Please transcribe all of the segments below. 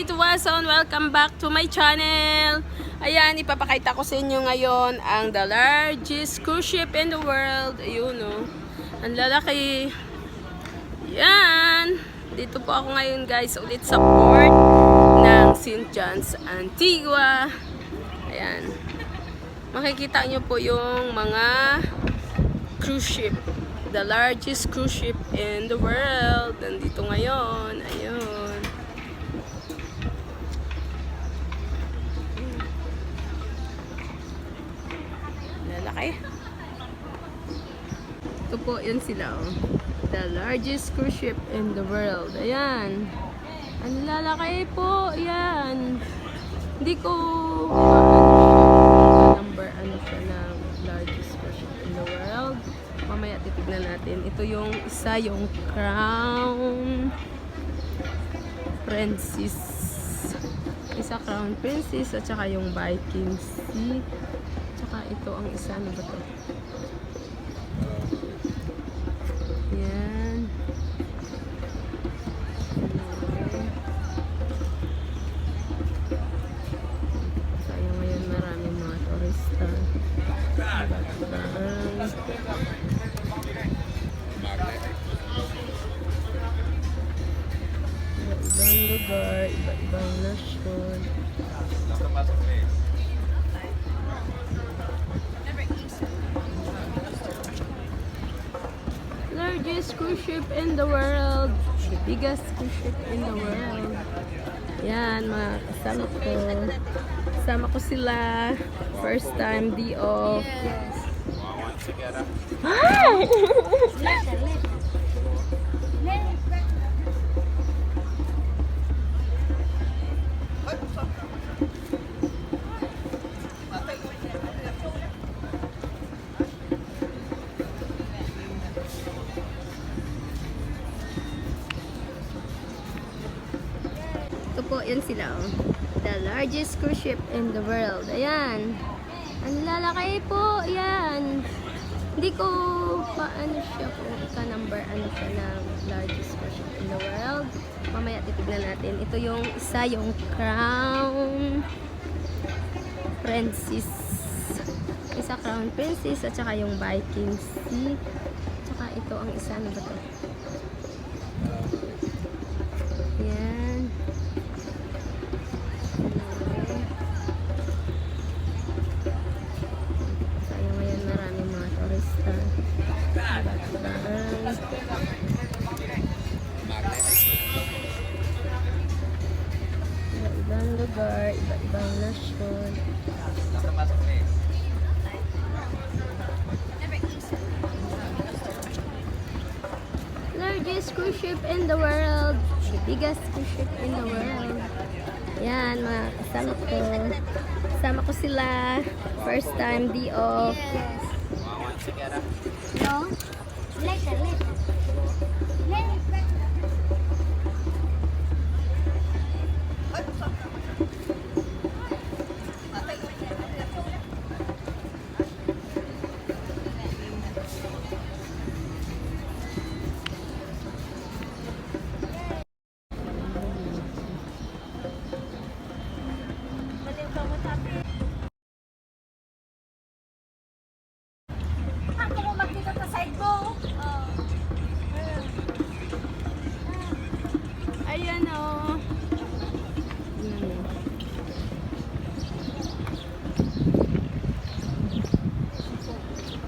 Ituwason! Welcome back to my channel! Ayan, ipapakita ko sa inyo ngayon ang the largest cruise ship in the world. Ayun o. Ang lalaki. Yan! Dito po ako ngayon guys, ulit sa port ng St. John's, Antigua. Ayan. Makikita nyo po yung mga cruise ship. The largest cruise ship in the world. Nandito ngayon. Ayun. Lalaki. Ito po, yun sila. Oh. The largest cruise ship in the world. Ayan. Ang lalaki po. Ayan. Hindi ko ano siya ng largest cruise ship in the world. Mamaya titignan natin. Ito yung isa, yung Crown Princess. Isa Crown Princess at saka yung Viking Sea. Tsaka ito ang isa, ano ba ito? Yan. Kaya ngayon maraming mga turista. Iba-ibang lugar, iba-ibang nasyon. Largest cruise ship in the world. The biggest cruise ship in the world. Yan, mga kasama ko. Kasama ko sila. First time D.O. Yes. Ito po, yan sila. Oh. The largest cruise ship in the world. Ayan. Ang lalaki po. Ayan. Hindi ko paano siya kung ika-number ano siya ng largest cruise ship in the world. Mamaya titignan natin. Ito yung isa, yung Crown Princess. Isa Crown Princess at saka yung Viking Sea. Tsaka ito ang isa, ano ba ito? Yan. Kaya ngayon maraming mga turista. Iba-ibang lugar, iba-ibang nasyon. Largest cruise ship in the world. The biggest cruise ship in the world. Yan, mga kasama ko. Kasama ko sila. First time D.O. Yes. No? Later. Ayan o.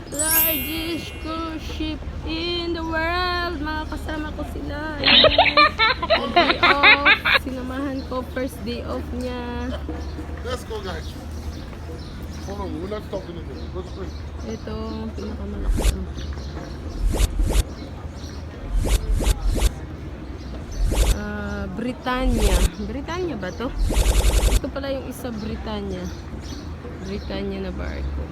Largest cruise ship in the world. Mga kasama ko sila. Ayan. Day off. Sinamahan ko. First day off niya. Let's go, guys. Hold on, we're not stopping in there. Let's go. Ito, pinakamalaki. Britanya. Britanya ba to? Ito pala yung isa, Britanya. Britanya na barko.